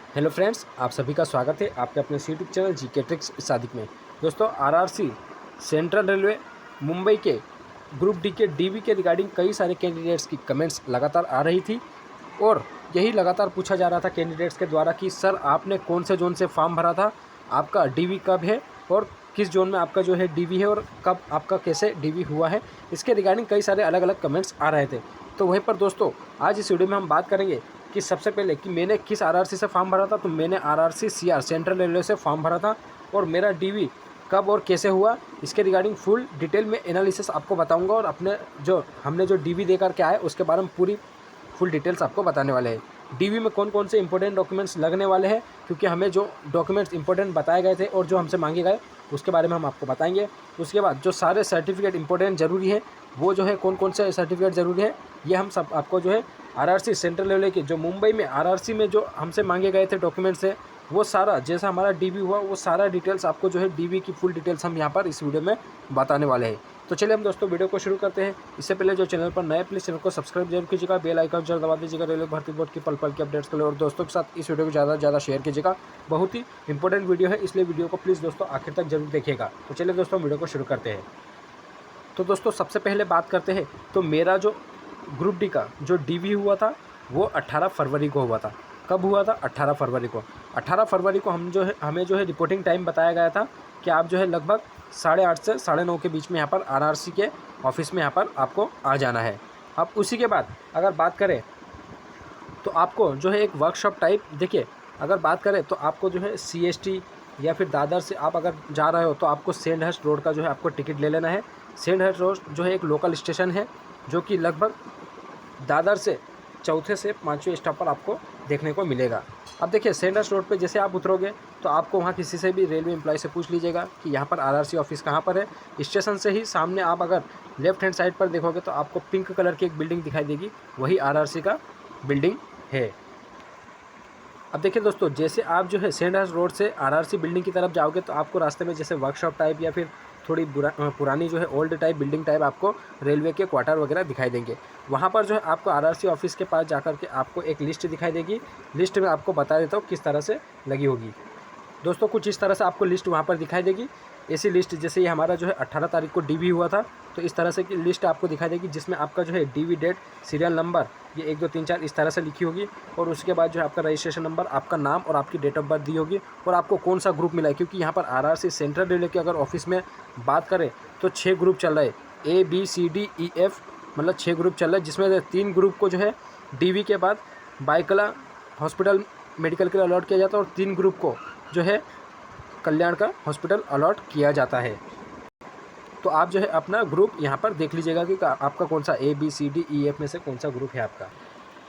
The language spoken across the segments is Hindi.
हेलो फ्रेंड्स, आप सभी का स्वागत है आपके अपने YouTube channel GK tricks Sadiq में। दोस्तों, आरआरसी सेंट्रल रेलवे मुंबई के ग्रुप डी के डीवी के रिगार्डिंग कई सारे कैंडिडेट्स की कमेंट्स लगातार आ रही थी और यही लगातार पूछा जा रहा था कैंडिडेट्स के द्वारा कि सर आपने कौन से जोन से फॉर्म भरा था, आपका डीवी कब है और किस जोन में आपका जो है डीवी है और कब आपका कैसे डीवी हुआ है। इसके रिगार्डिंग कई सारे अलग अलग कमेंट्स आ रहे थे। तो वहीं पर दोस्तों, आज इस वीडियो में हम बात करेंगे कि सबसे पहले कि मैंने किस आरआरसी से फॉर्म भरा था। तो मैंने आरआरसी सीआर सेंट्रल रेलवे से फॉर्म भरा था और मेरा डीवी कब और कैसे हुआ, इसके रिगार्डिंग फुल डिटेल में एनालिसिस आपको बताऊंगा और अपने जो हमने जो डीवी दे करके आए उसके बारे में पूरी फुल डिटेल्स आपको बताने वाले हैं। डीवी में कौन कौन से इंपॉर्टेंट डॉक्यूमेंट्स लगने वाले हैं, क्योंकि हमें जो डॉक्यूमेंट्स इंपॉर्टेंट बताए गए थे और जो हमसे मांगे गए उसके बारे में हम आपको बताएंगे। उसके बाद जो सारे सर्टिफिकेट इंपॉर्टेंट ज़रूरी है वो जो है कौन कौन से सर्टिफिकेट ज़रूरी है, ये हम सब आपको जो है आरआरसी सेंट्रल रेलवे के जो मुंबई में आरआरसी में जो हमसे मांगे गए थे डॉक्यूमेंट्स है, वो सारा जैसा हमारा डीवी हुआ वो सारा डिटेल्स आपको जो है डीवी की फुल डिटेल्स हम यहाँ पर इस वीडियो में बताने वाले हैं। तो चलिए हम दोस्तों वीडियो को शुरू करते हैं। इससे पहले जो चैनल पर नए प्लीज़ चैनल को सब्सक्राइब जरूर कीजिएगा, बेल आइकन जरूर दबा दीजिएगा रेलवे भर्ती बोर्ड की पल पल के अपडेट्स के लिए, और दोस्तों के साथ इस वीडियो को ज़्यादा से ज़्यादा शेयर कीजिएगा। बहुत ही इंपॉर्टेंट वीडियो है, इसलिए वीडियो को प्लीज़ दोस्तों आखिर तक जरूर देखिएगा। तो चलिए दोस्तों वीडियो को शुरू करते हैं। तो दोस्तों सबसे पहले बात करते हैं, तो मेरा जो ग्रुप डी का जो डीवी हुआ था वो 18 फरवरी को हुआ था। कब हुआ था? 18 फरवरी को। 18 फरवरी को हमें जो है रिपोर्टिंग टाइम बताया गया था कि आप जो है लगभग 8:30 से 9:30 के बीच में यहाँ पर आरआरसी के ऑफिस में यहाँ पर आपको आ जाना है। अब उसी के बाद अगर बात करें तो आपको जो है एक वर्कशॉप टाइप, देखिए अगर बात करें तो आपको जो है सीएसटी या फिर दादर से आप अगर जा रहे हो तो आपको सेंडहर्स्ट रोड का जो है आपको टिकट ले लेना है। सेंडहर्स्ट रोड जो है एक लोकल स्टेशन है जो कि लगभग दादर से चौथे से पाँचवें स्टॉप पर आपको देखने को मिलेगा। अब देखिए सेंडहर्स्ट रोड पे जैसे आप उतरोगे तो आपको वहाँ किसी से भी रेलवे एम्प्लॉय से पूछ लीजिएगा कि यहाँ पर आरआरसी ऑफिस कहाँ पर है। स्टेशन से ही सामने आप अगर लेफ्ट हैंड साइड पर देखोगे तो आपको पिंक कलर की एक बिल्डिंग दिखाई देगी, वही आरआरसी का बिल्डिंग है। अब देखिए दोस्तों, जैसे आप जो है सेंडहर्स्ट रोड से आरआरसी बिल्डिंग की तरफ जाओगे तो आपको रास्ते में जैसे वर्कशॉप टाइप या फिर थोड़ी पुरानी जो है ओल्ड टाइप बिल्डिंग टाइप आपको रेलवे के क्वार्टर वगैरह दिखाई देंगे। वहाँ पर जो है आपको आरआरसी ऑफिस के पास जाकर के आपको एक लिस्ट दिखाई देगी। लिस्ट में आपको बता देता हूँ किस तरह से लगी होगी। दोस्तों कुछ इस तरह से आपको लिस्ट वहाँ पर दिखाई देगी। ऐसी लिस्ट जैसे ये हमारा जो है 18 तारीख को डीवी हुआ था, तो इस तरह से की लिस्ट आपको दिखाई देगी जिसमें आपका जो है डीवी डेट, सीरियल नंबर, ये 1 2 3 4 इस तरह से लिखी होगी। और उसके बाद जो है आपका रजिस्ट्रेशन नंबर, आपका नाम और आपकी डेट ऑफ बर्थ दी होगी और आपको कौन सा ग्रुप मिला है। क्योंकि यहाँ पर आरआरसी सेंट्रल रेलवे के अगर ऑफिस में बात करें तो 6 ग्रुप चल रहे हैं, ABCDEF, मतलब 6 ग्रुप चल रहे हैं, जिसमें से 3 ग्रुप को जो है डीवी के बाद बाइकला हॉस्पिटल मेडिकल के लिए अलॉट किया जाता है और 3 ग्रुप को जो है कल्याण का हॉस्पिटल अलॉट किया जाता है। तो आप जो है अपना ग्रुप यहाँ पर देख लीजिएगा कि आपका कौन सा ABCDEF में से कौन सा ग्रुप है आपका।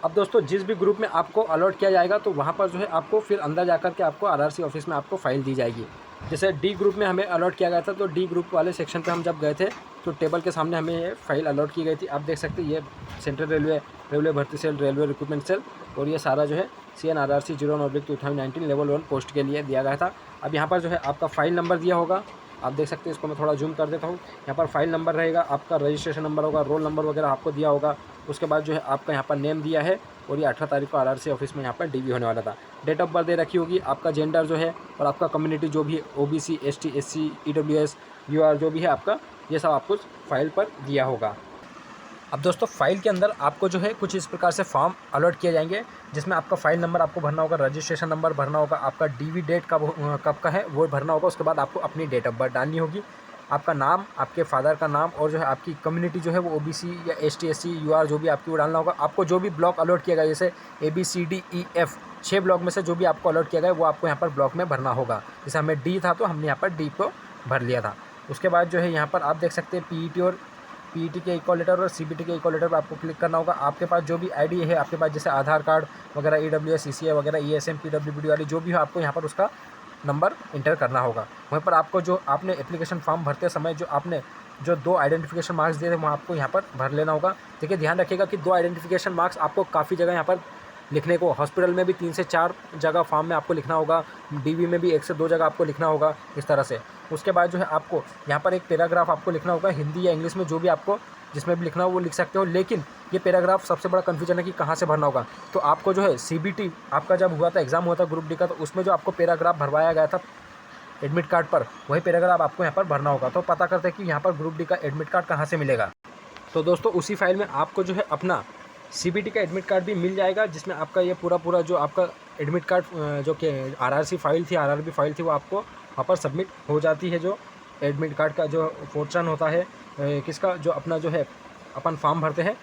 अब दोस्तों जिस भी ग्रुप में आपको अलॉट किया जाएगा तो वहाँ पर जो है आपको फिर अंदर जाकर के आपको आरआरसी ऑफिस में आपको फाइल दी जाएगी। जैसे डी ग्रुप में हमें अलॉट किया गया था तो डी ग्रुप वाले सेक्शन पे हम जब गए थे तो टेबल के सामने हमें ये फाइल अलॉट की गई थी। आप देख सकते हैं ये सेंट्रल रेलवे भर्ती सेल, रेलवे रिक्रूटमेंट सेल, और ये सारा जो है CNRRC 09/2019 लेवल 1 पोस्ट के लिए दिया गया था। अब यहाँ पर जो है आपका फाइल नंबर दिया होगा, आप देख सकते हैं। इसको मैं थोड़ा जूम कर देता हूँ। यहाँ पर फाइल नंबर रहेगा, आपका रजिस्ट्रेशन नंबर होगा, रोल नंबर वगैरह आपको दिया होगा। उसके बाद जो है आपका यहाँ पर नेम दिया है और ये 18 तारीख को आरआरसी ऑफिस में यहाँ पर डीवी होने वाला था। डेट ऑफ बर्थ दे रखी होगी, आपका जेंडर जो है और आपका कम्युनिटी जो भी है, OBC ST SC EWS UR जो भी है आपका, ये सब आपको फाइल पर दिया होगा। अब दोस्तों फाइल के अंदर आपको जो है कुछ इस प्रकार से फॉर्म अलॉट किए जाएंगे जिसमें आपका फाइल नंबर आपको भरना होगा, रजिस्ट्रेशन नंबर भरना होगा, आपका डीवी डेट कब का है वो भरना होगा। उसके बाद आपको अपनी डेट ऑफ बर्थ डालनी होगी, आपका नाम, आपके फादर का नाम और जो है आपकी कम्युनिटी जो है वो OBC या ST SC UR जो भी आपकी वो डालना होगा। आपको जो भी ब्लॉक अलॉट किया गया जैसे ABCDEF 6 ब्लॉक में से जो भी आपको अलॉट किया गया वो आपको यहाँ पर ब्लॉक में भरना होगा। जैसे हमें D था तो हमने यहाँ पर D को भर लिया था। उसके बाद जो है यहाँ पर आप देख सकते हैं PET के इक्वल लेटर और CBT के इक्वल लेटर पर आपको क्लिक करना होगा। आपके पास जो भी आईडी है आपके पास, जैसे आधार कार्ड वगैरह, EWS ECI वगैरह, ESM PWD वाली जो भी हो, आपको यहाँ पर उसका नंबर इंटर करना होगा। वहीं पर आपको जो आपने एप्लीकेशन फॉर्म भरते समय जो आपने जो 2 आइडेंटिफिकेशन मार्क्स दिए थे वहाँ आपको यहाँ पर भर लेना होगा। देखिए ध्यान रखिएगा कि 2 आइडेंटिफिकेशन मार्क्स आपको काफ़ी जगह यहाँ पर लिखने को, हॉस्पिटल में भी 3 से 4 जगह फॉर्म में आपको लिखना होगा, डीवी में भी 1 से 2 जगह आपको लिखना होगा। इस तरह से उसके बाद जो है आपको यहाँ पर एक पैराग्राफ आपको लिखना होगा, हिंदी या इंग्लिश में जो भी आपको जिसमें भी लिखना हो वो लिख सकते हो। लेकिन ये पैराग्राफ सबसे बड़ा कन्फ्यूजन है कि कहाँ से भरना होगा। तो आपको जो है CBT आपका जब हुआ था, एग्ज़ाम हुआ था ग्रुप डी का, तो उसमें जो आपको पैराग्राफ भरवाया गया था एडमिट कार्ड पर, वही पैराग्राफ आपको यहाँ पर भरना होगा। तो पता करते हैं कि यहाँ पर ग्रुप डी का एडमिट कार्ड कहाँ से मिलेगा। तो दोस्तों उसी फाइल में आपको जो है अपना CBT का एडमिट कार्ड भी मिल जाएगा, जिसमें आपका ये पूरा जो आपका एडमिट कार्ड जो कि RRC फाइल थी, RRB फाइल थी, वो आपको वहाँ पर सबमिट हो जाती है। जो एडमिट कार्ड का जो पोर्शन होता है किसका, जो अपना जो है अपन फॉर्म भरते हैं,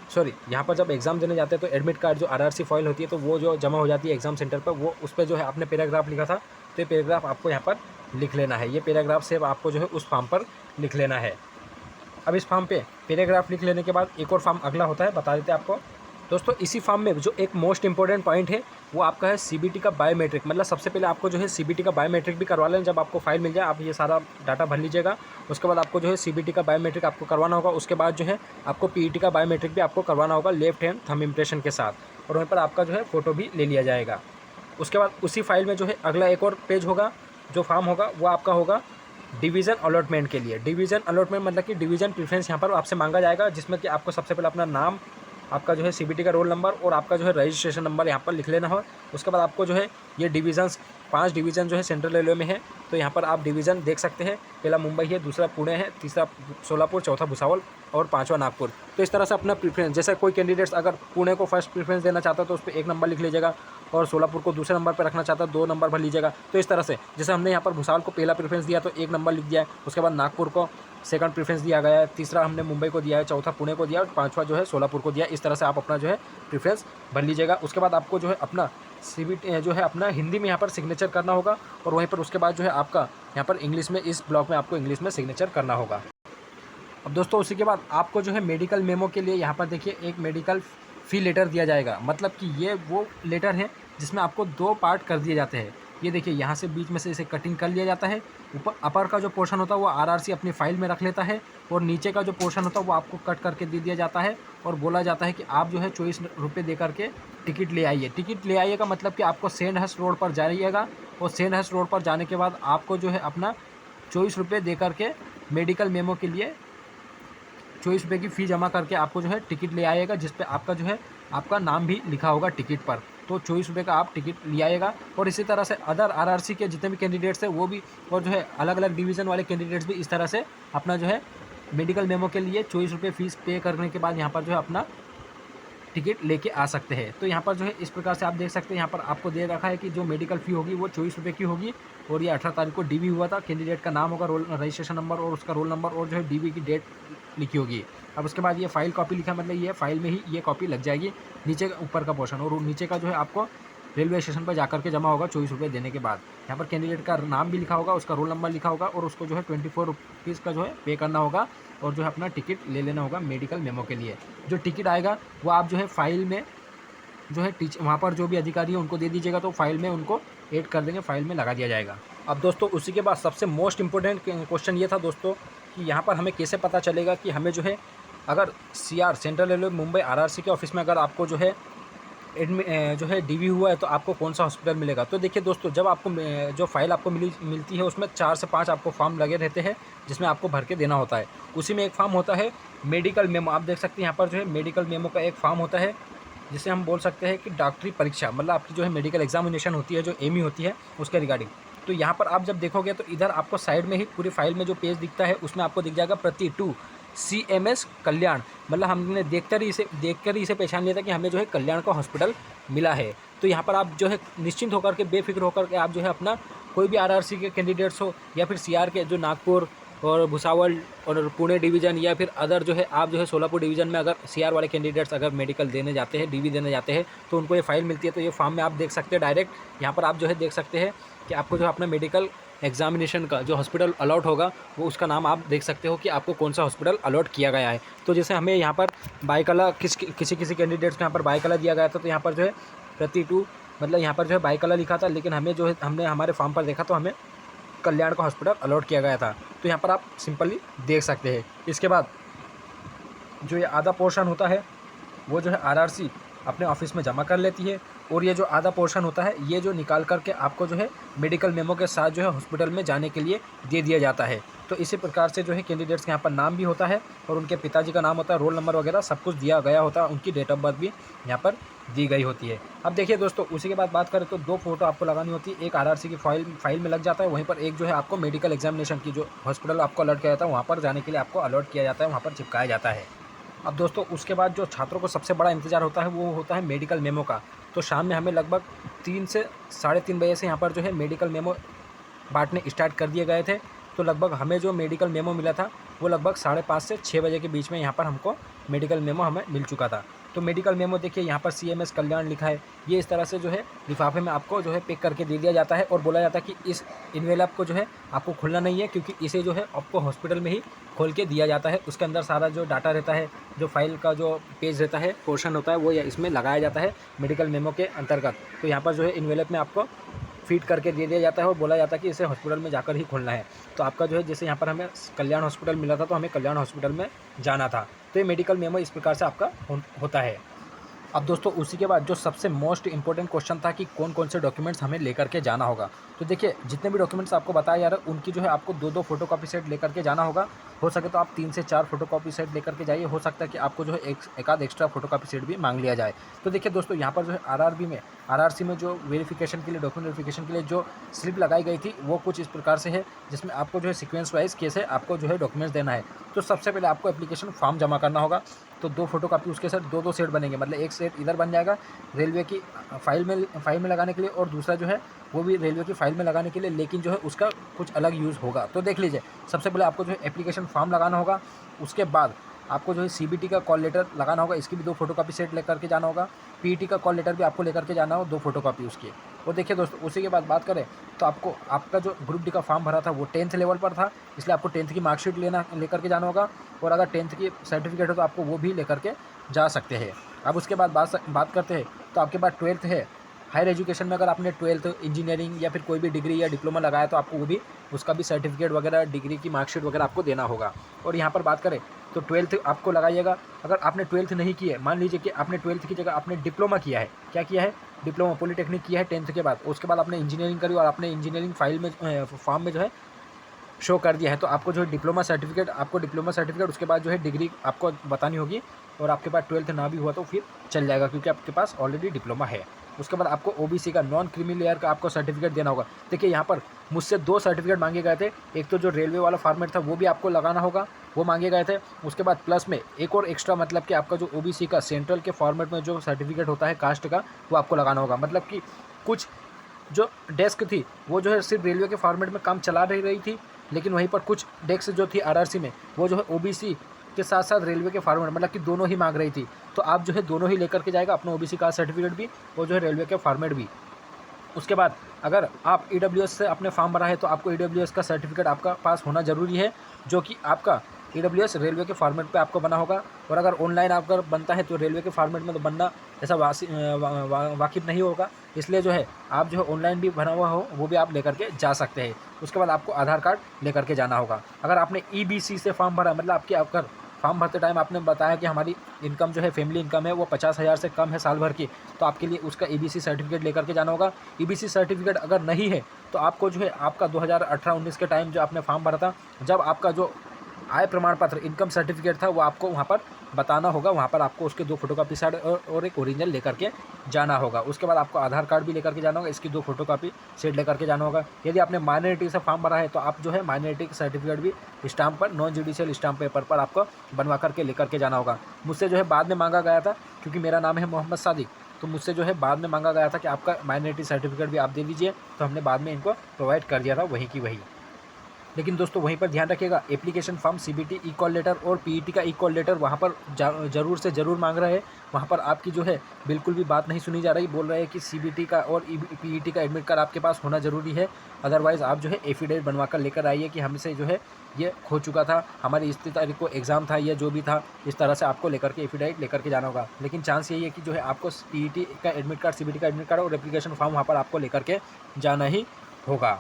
सॉरी यहाँ पर जब एग्ज़ाम देने जाते हैं तो एडमिट कार्ड जो RRC फाइल होती है तो वो जो जमा हो जाती है एग्ज़ाम सेंटर पर, वो उस पर जो है आपने पैराग्राफ लिखा था, तो ये पैराग्राफ आपको यहाँ पर लिख लेना है। ये पैराग्राफ से आपको जो है उस फॉर्म पर लिख लेना है। अब इस फॉर्म पे पैराग्राफ लिख लेने के बाद एक और फॉर्म अगला होता है, बता देते हैं आपको। दोस्तों इसी फॉर्म में जो एक मोस्ट इंपॉर्टेंट पॉइंट है वो आपका है CBT का बायोमेट्रिक। मतलब सबसे पहले आपको जो है CBT का बायोमेट्रिक भी करवा लें। जब आपको फाइल मिल जाए आप ये सारा डाटा भर लीजिएगा। उसके बाद आपको जो है CBT का बायोमेट्रिक आपको करवाना होगा। उसके बाद जो है आपको PET का बायोमेट्रिक भी आपको करवाना होगा लेफ्ट हैंड थंब इम्प्रेशन के साथ, और वहीं पर आपका जो है फ़ोटो भी ले लिया जाएगा। उसके बाद उसी फाइल में जो है अगला एक और पेज होगा, जो फॉर्म होगा वो आपका होगा डिवीज़न अलॉटमेंट के लिए। डिवीज़न अलॉटमेंट मतलब कि डिवीज़न प्रेफरेंस यहाँ पर आपसे मांगा जाएगा, जिसमें कि आपको सबसे पहले अपना नाम, आपका जो है CBT का रोल नंबर और आपका जो है रजिस्ट्रेशन नंबर यहाँ पर लिख लेना हो। उसके बाद आपको जो है ये डिवीज़न्स 5 डिवीज़न जो है सेंट्रल रेलवे में है, तो यहाँ पर आप डिवीज़न देख सकते हैं। पहला मुंबई है, दूसरा पुणे है, तीसरा सोलापुर, चौथा भुसावल और पाँचवा नागपुर। तो इस तरह से अपना प्रेफरेंस, जैसे कोई कैंडिडेट्स अगर पुणे को फर्स्ट प्रेफरेंस देना चाहता है तो उस पर 1 नंबर लिख लीजिएगा, और सोलापुर को दूसरे नंबर पर रखना चाहता है 2 नंबर भर लीजिएगा। तो इस तरह से जैसे हमने यहाँ पर भुसावल को पहला प्रेफरेंस दिया तो 1 नंबर लिख दिया है, उसके बाद नागपुर को सेकंड प्रेफरेंस दिया गया है, तीसरा हमने मुंबई को दिया है, चौथा पुणे को दिया और पाँचवा जो है सोलापुर को दिया। इस तरह से आप अपना जो है प्रेफरेंस भर लीजिएगा। उसके बाद आपको जो है अपना CBT जो है अपना हिंदी में यहाँ पर सिग्नेचर करना होगा, और वहीं पर उसके बाद जो है आपका यहाँ पर इंग्लिश में, इस ब्लॉक में आपको इंग्लिश में सिग्नेचर करना होगा। अब दोस्तों उसी के बाद आपको जो है मेडिकल मेमो के लिए यहाँ पर देखिए एक मेडिकल फ़ी लेटर दिया जाएगा। मतलब कि ये वो लेटर है जिसमें आपको 2 पार्ट कर दिए जाते हैं। ये देखिए यहाँ से बीच में से इसे कटिंग कर लिया जाता है। ऊपर अपर का जो पोर्शन होता है वो RRC अपनी फाइल में रख लेता है, और नीचे का जो पोर्शन होता है वो आपको कट करके दे दिया जाता है, और बोला जाता है कि आप जो है 24 रुपये दे करके टिकट ले आइए। टिकट ले आइए का मतलब कि आपको सेंट हर्स्ट रोड पर जाइएगा, और सेंट हर्स्ट रोड पर जाने के बाद आपको जो है अपना 24 रुपये दे करके मेडिकल मेमो के लिए 24 रुपये की फ़ी जमा करके आपको जो है टिकट ले आइएगा, जिस पे आपका जो है आपका नाम भी लिखा होगा टिकट पर। तो 24 रुपये का आप टिकट ले आइएगा। और इसी तरह से अदर RRC के जितने भी कैंडिडेट्स हैं वो भी, और जो है अलग अलग डिवीज़न वाले कैंडिडेट्स भी इस तरह से अपना जो है मेडिकल मेमो के लिए 24 रुपये फ़ीस पे करने के बाद यहाँ पर जो है अपना टिकट लेके आ सकते हैं। तो यहाँ पर जो है इस प्रकार से आप देख सकते हैं, यहाँ पर आपको दे रखा है कि जो मेडिकल फ़ी होगी वो 24 रुपये की होगी, और ये 18 तारीख को DV हुआ था। कैंडिडेट का नाम होगा, रोल रजिस्ट्रेशन नंबर और उसका रोल नंबर, और जो है DV की डेट लिखी होगी। अब उसके बाद ये फाइल कॉपी लिखा, मतलब ये फाइल में ही ये कॉपी लग जाएगी, नीचे ऊपर का पोर्शन, और नीचे का जो है आपको रेलवे स्टेशन पर जाकर के जमा होगा 24 रुपये देने के बाद। यहाँ पर कैंडिडेट का नाम भी लिखा होगा, उसका रोल नंबर लिखा होगा, और उसको जो है 24 रुपीज़ का जो है पे करना होगा, और जो है अपना टिकट ले लेना होगा मेडिकल मेमो के लिए। जो टिकट आएगा वो आप जो है फाइल में जो है वहाँ पर जो भी अधिकारी है उनको दे दीजिएगा, तो फाइल में उनको ऐड कर देंगे, फाइल में लगा दिया जाएगा। अब दोस्तों उसी के बाद सबसे मोस्ट इंपॉर्टेंट क्वेश्चन ये था दोस्तों कि यहाँ पर हमें कैसे पता चलेगा कि हमें जो है अगर CR central railway Mumbai RRC के ऑफिस में अगर आपको जो है DV हुआ है तो आपको कौन सा हॉस्पिटल मिलेगा। तो देखिए दोस्तों, जब आपको जो फाइल आपको मिलती है उसमें 4 से 5 आपको फॉर्म लगे रहते हैं, जिसमें आपको भर के देना होता है। उसी में एक फॉर्म होता है मेडिकल मेमो। आप देख सकते हैं यहाँ पर जो है मेडिकल मेमो का एक फॉर्म होता है, जिसे हम बोल सकते हैं कि डॉक्टरी परीक्षा, मतलब आपकी जो है मेडिकल एग्जामिनेशन होती है, जो एमई होती है उसके रिगार्डिंग। तो यहाँ पर आप जब देखोगे तो इधर आपको साइड में ही पूरी फाइल में जो पेज दिखता है उसमें आपको दिख जाएगा प्रति 2 CMS कल्याण। मतलब हमने देखकर ही इसे पहचान लिया था कि हमें जो है कल्याण का हॉस्पिटल मिला है। तो यहाँ पर आप जो है निश्चिंत होकर के, बेफिक्र होकर के आप जो है अपना कोई भी RRC के कैंडिडेट्स हो या फिर CR के जो नागपुर और भुसावल और पुणे डिवीज़न, या फिर अदर जो है आप जो है सोलापुर डिवीज़न में अगर CR वाले कैंडिडेट्स अगर मेडिकल देने जाते हैं, DV देने जाते हैं, तो उनको ये फाइल मिलती है। तो ये फॉर्म में आप देख सकते हैं डायरेक्ट यहाँ पर आप जो है देख सकते हैं कि आपको जो है अपना मेडिकल एग्जामिनेशन का जो हॉस्पिटल अलॉट होगा वो उसका नाम आप देख सकते हो कि आपको कौन सा हॉस्पिटल अलॉट किया गया है। तो जैसे हमें यहाँ पर बाईकला किसी कैंडिडेट्स को यहाँ पर बाईकला दिया गया था, तो यहाँ पर जो है प्रति 2 मतलब यहाँ पर जो है बाईकला लिखा था, लेकिन हमें जो है हमने हमारे फॉर्म पर देखा तो हमें कल्याण का हॉस्पिटल अलॉट किया गया था। तो यहाँ पर आप सिंपली देख सकते हैं। इसके बाद जो ये आधा पोर्शन होता है वो जो है RRC अपने ऑफिस में जमा कर लेती है, और ये जो आधा पोर्शन होता है ये जो निकाल करके आपको जो है मेडिकल मेमो के साथ जो है हॉस्पिटल में जाने के लिए दे दिया जाता है। तो इसी प्रकार से जो है कैंडिडेट्स के यहाँ पर नाम भी होता है और उनके पिताजी का नाम होता है, रोल नंबर वगैरह सब कुछ दिया गया होता है, उनकी डेट ऑफ बर्थ भी यहाँ पर दी गई होती है। अब देखिए दोस्तों, उसी के बाद बात करें तो 2 फोटो आपको लगानी होती है। एक आरआरसी की फाइल में लग जाता है, वहीं पर एक जो है आपको मेडिकल एग्जामिनेशन की जो हॉस्पिटल आपको अलर्ट किया जाता है वहाँ पर जाने के लिए आपको अलर्ट किया जाता है, वहाँ पर चिपकाया जाता है। अब दोस्तों उसके बाद जो छात्रों को सबसे बड़ा इंतज़ार होता है वो होता है मेडिकल मेमो का। तो शाम में हमें लगभग 3 से साढ़े 3 बजे से यहाँ पर जो है मेडिकल मेमो बांटने स्टार्ट कर दिए गए थे। तो लगभग हमें जो मेडिकल मेमो मिला था वो लगभग 5:30 से 6 बजे के बीच में यहाँ पर हमको मेडिकल मेमो हमें मिल चुका था। तो मेडिकल मेमो देखिए यहाँ पर CMS कल्याण लिखा है, ये इस तरह से जो है लिफाफे में आपको जो है पैक करके दे दिया जाता है और बोला जाता है कि इस इन्वेलप को जो है आपको खोलना नहीं है, क्योंकि इसे जो है आपको हॉस्पिटल में ही खोल के दिया जाता है। उसके अंदर सारा जो डाटा रहता है, जो फाइल का जो पेज रहता है, पोर्शन होता है, वो इसमें लगाया जाता है मेडिकल मेमो के अंतर्गत। तो यहाँ पर जो है इन्वेलप में आपको फीड करके दे दिया जाता है और बोला जाता है कि इसे हॉस्पिटल में जाकर ही खोलना है। तो आपका जो है जैसे यहाँ पर हमें कल्याण हॉस्पिटल मिला था तो हमें कल्याण हॉस्पिटल में जाना था। तो ये मेडिकल मेमो इस प्रकार से आपका होता है। अब दोस्तों उसी के बाद जो सबसे मोस्ट इंपॉर्टेंट क्वेश्चन था कि कौन कौन से डॉक्यूमेंट्स हमें लेकर के जाना होगा। तो देखिए जितने भी डॉक्यूमेंट्स आपको बताया जा रहा है उनकी जो है आपको 2-2 फोटोकॉपी सेट लेकर के जाना होगा। हो सके तो आप 3 से 4 फोटोकॉपी सेट लेकर के जाइए, हो सकता है कि आपको जो है एक आध एक्स्ट्रा फोटोकॉपी सेट भी मांग लिया जाए। तो देखिए दोस्तों यहाँ पर जो है आरआरसी में जो वेरिफिकेशन के लिए, डॉक्यूमेंट वेरिफिकेशन के लिए जो स्लिप लगाई गई थी वो कुछ इस प्रकार से है, जिसमें आपको जो है सीक्वेंस वाइज कैसे आपको जो है डॉक्यूमेंट्स देना है। तो सबसे पहले आपको एप्लीकेशन फॉर्म जमा करना होगा। तो 2 फोटोकॉपी उसके साथ 2-2 सेट बनेंगे, मतलब एक सेट इधर बन जाएगा रेलवे की फाइल में लगाने के लिए और दूसरा जो है वो भी रेलवे की फाइल में लगाने के लिए, लेकिन जो है उसका कुछ अलग यूज़ होगा। तो देख लीजिए, सबसे पहले आपको जो है एप्लीकेशन फॉर्म लगाना होगा। उसके बाद आपको जो है CBT का कॉल लेटर लगाना होगा, इसकी भी 2 फोटोकॉपी सेट लेकर के जाना होगा। PET का कॉल लेटर भी आपको लेकर के जाना हो, 2 फोटोकॉपी उसकी। और देखिए दोस्तों उसी के बाद बात करें तो आपको आपका जो ग्रुप डी का फॉर्म भरा था वो 10th लेवल पर था, इसलिए आपको 10th की मार्कशीट लेकर के जाना होगा। और अगर 10th की सर्टिफिकेट हो तो आपको वो भी लेकर के जा सकते हैं। अब उसके बाद बात करते हैं तो आपके पास 12th है। हायर एजुकेशन में अगर आपने 12th इंजीनियरिंग या फिर कोई भी डिग्री या डिप्लोमा लगाया तो आपको वो भी उसका भी सर्टिफिकेट वगैरह, डिग्री की मार्कशीट वगैरह आपको देना होगा। और यहाँ पर बात करें तो 12th आपको लगाइएगा। अगर आपने 12th नहीं की है, मान लीजिए कि आपने 12th की जगह आपने डिप्लोमा किया है, क्या किया है, डिप्लोमा पॉलीटेक्निक किया है 10th के बाद, उसके बाद आपने इंजीनियरिंग करी और आपने इंजीनियरिंग फाइल में फॉर्म में जो है शो कर दिया है, तो आपको जो है डिप्लोमा सर्टिफिकेट उसके बाद जो है डिग्री आपको बतानी होगी। और आपके पास 12th ना भी हुआ तो फिर चल जाएगा, क्योंकि आपके पास ऑलरेडी डिप्लोमा है। उसके बाद आपको OBC का नॉन क्रीमी लेयर का आपको सर्टिफिकेट देना होगा। देखिए यहाँ पर मुझसे 2 सर्टिफिकेट मांगे गए थे, एक तो जो रेलवे वाला फॉर्मेट था वो भी आपको लगाना होगा, वो मांगे गए थे। उसके बाद प्लस में एक और एक्स्ट्रा, मतलब कि आपका जो OBC का सेंट्रल के फॉर्मेट में जो सर्टिफिकेट होता है कास्ट का, वो आपको लगाना होगा। मतलब कि कुछ जो डेस्क थी वो जो है सिर्फ रेलवे के फॉर्मेट में काम चला रही थी, लेकिन वहीं पर कुछ डेस्क जो थी आरआरसी में वो जो है OBC के साथ साथ रेलवे के फॉर्मेट, मतलब कि दोनों ही मांग रही थी। तो आप जो है दोनों ही लेकर के जाएगा, अपना OBC का सर्टिफिकेट भी और जो है रेलवे के फॉर्मेट भी। उसके बाद अगर आप EWS से आपने फॉर्म भरा है तो आपको EWS का सर्टिफिकेट आपका पास होना ज़रूरी है, जो कि आपका EWS रेलवे के फॉर्मेट पे आपको बना होगा। और अगर ऑनलाइन अगर बनता है तो रेलवे के फॉर्मेट में तो बनना ऐसा वाकिफ़ नहीं होगा, इसलिए जो है आप जो है ऑनलाइन भी बना हुआ हो वो भी आप लेकर के जा सकते हैं। उसके बाद आपको आधार कार्ड लेकर के जाना होगा। अगर आपने EBC से फॉर्म भरा, मतलब आपकी अगर फॉर्म भरते टाइम आपने बताया कि हमारी इनकम जो है फैमिली इनकम है वो 50,000 से कम है साल भर की, तो आपके लिए उसका EBC सर्टिफिकेट लेकर के जाना होगा। EBC सर्टिफिकेट अगर नहीं है तो आपको जो है आपका 2018-19 के टाइम जो आपने फॉर्म भरा था, जब आपका जो आय प्रमाण पत्र इनकम सर्टिफिकेट था वो आपको वहाँ पर बताना होगा। वहाँ पर आपको उसके 2 फोटोकॉपी सेट और एक ओरिजिनल लेकर के जाना होगा। उसके बाद आपको आधार कार्ड भी लेकर के जाना होगा, इसकी 2 फोटोकॉपी सेट लेकर के जाना होगा। यदि आपने माइनॉरिटी से फॉर्म भरा है तो आप जो है माइनॉरिटी सर्टिफिकेट भी स्टाम्प पर, नॉन जुडिशियल स्टाम्प पेपर पर आपको बनवा करके लेकर के जाना होगा। मुझसे जो है बाद में मांगा गया था, क्योंकि मेरा नाम है मोहम्मद सादिक, तो मुझसे जो है बाद में मांगा गया था कि आपका माइनॉरिटी सर्टिफिकेट भी आप दे दीजिए, तो हमने बाद में इनको प्रोवाइड कर दिया था वहीं की वहीं। लेकिन दोस्तों वहीं पर ध्यान रखिएगा, एप्लीकेशन फॉर्म, CBT ई कॉल लेटर और PET का ई कॉल लेटर वहाँ पर ज़रूर से ज़रूर मांग रहे हैं। वहाँ पर आपकी जो है बिल्कुल भी बात नहीं सुनी जा रही, बोल रहे हैं कि CBT का और PET का एडमिट कार्ड आपके पास होना ज़रूरी है। अदरवाइज़ आप जो है एफिडेविट बनवा कर लेकर आइए कि हमसे जो है ये खो चुका था, हमारी इस तारीख को एग्ज़ाम था, या जो भी था, इस तरह से आपको लेकर के एफिडेविट लेकर के जाना होगा। लेकिन चांस यही है कि जो है आपको PET का एडमिट कार्ड, CBT का एडमिट कार्ड और एप्लीकेशन फॉर्म वहाँ पर आपको लेकर के जाना ही होगा।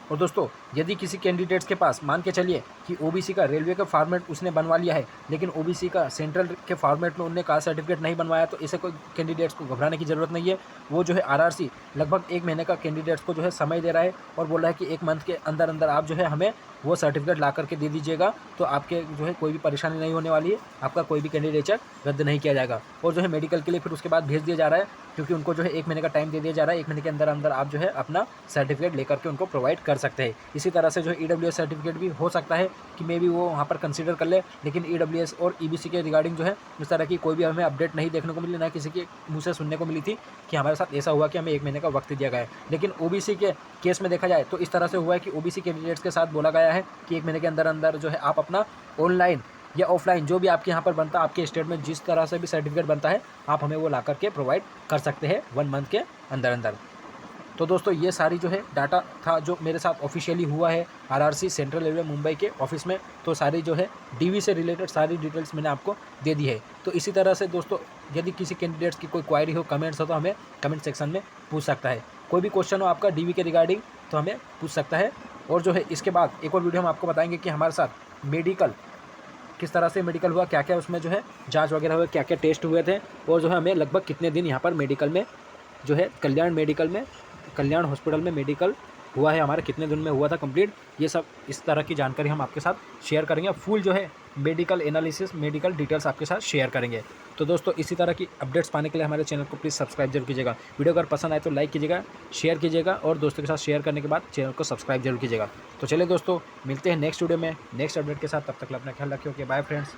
और दोस्तों यदि किसी कैंडिडेट्स के पास मान के चलिए कि ओबीसी का रेलवे का फॉर्मेट उसने बनवा लिया है, लेकिन ओबीसी का सेंट्रल के फॉर्मेट में उनने कास्ट सर्टिफिकेट नहीं बनवाया, तो इसे कोई कैंडिडेट्स को घबराने की ज़रूरत नहीं है। वो जो है आरआरसी लगभग 1 महीने का कैंडिडेट्स को जो है समय दे रहा है और बोल रहा है कि 1 मंथ के अंदर अंदर आप जो है हमें वो सर्टिफिकेट ला करके दे दीजिएगा, तो आपके जो है कोई भी परेशानी नहीं होने वाली है, आपका कोई भी कैंडिडेचर रद्द नहीं किया जाएगा। और जो है मेडिकल के लिए फिर उसके बाद भेज दिया जा रहा है, क्योंकि उनको जो है 1 महीने का टाइम दे दिया जा रहा है। 1 महीने के अंदर अंदर आप जो है अपना सर्टिफिकेट लेकर के उनको प्रोवाइड कर सकते हैं। इसी तरह से जो है ईडब्ल्यूएस सर्टिफिकेट भी हो सकता है कि मे बी वो वहाँ पर कंसीडर कर ले, लेकिन ईडब्ल्यूएस और ईबीसी के रिगार्डिंग जो है इस तरह की कोई भी हमें अपडेट नहीं देखने को मिली, ना किसी के मुँह से सुनने को मिली थी कि हमारे साथ ऐसा हुआ कि हमें 1 महीने का वक्त दिया गया है। लेकिन ओबीसी के केस में देखा जाए तो इस तरह से हुआ है कि ओबीसी कैंडिडेट्स के साथ बोला गया है कि 1 महीने के अंदर अंदर जो है आप अपना ऑनलाइन या ऑफलाइन जो भी आपके यहाँ पर बनता है, आपके स्टेट में जिस तरह से भी सर्टिफिकेट बनता है, आप हमें वो ला करके प्रोवाइड कर सकते हैं 1 मंथ के अंदर अंदर। तो दोस्तों ये सारी जो है डाटा था जो मेरे साथ ऑफिशियली हुआ है आरआरसी सेंट्रल रेलवे मुंबई के ऑफिस में, तो सारी जो है डीवी से रिलेटेड सारी डिटेल्स मैंने आपको दे दी है। तो इसी तरह से दोस्तों यदि किसी कैंडिडेट्स की कोई क्वायरी हो, कमेंट्स हो, तो हमें कमेंट सेक्शन में पूछ सकता है। कोई भी क्वेश्चन हो आपका डीवी के रिगार्डिंग तो हमें पूछ सकता है। और जो है इसके बाद एक और वीडियो हम आपको बताएंगे कि हमारे साथ मेडिकल किस तरह से मेडिकल हुआ, क्या क्या उसमें जो है जांच वगैरह हुए, क्या क्या टेस्ट हुए थे, और जो है हमें लगभग कितने दिन यहाँ पर मेडिकल में जो है कल्याण हॉस्पिटल में मेडिकल हुआ है, हमारे कितने दिन में हुआ था कंप्लीट, ये सब इस तरह की जानकारी हम आपके साथ शेयर करेंगे। फुल जो है मेडिकल एनालिसिस, मेडिकल डिटेल्स आपके साथ शेयर करेंगे। तो दोस्तों इसी तरह की अपडेट्स पाने के लिए हमारे चैनल को प्लीज़ सब्सक्राइब जरूर कीजिएगा। वीडियो अगर पसंद आए तो लाइक कीजिएगा, शेयर कीजिएगा, और दोस्तों के साथ शेयर करने के बाद चैनल को सब्सक्राइब जरूर कीजिएगा। तो चलिए दोस्तों मिलते हैं नेक्स्ट वीडियो में नेक्स्ट अपडेट के साथ, तब तक अपना ख्याल रखिए। Okay bye friends.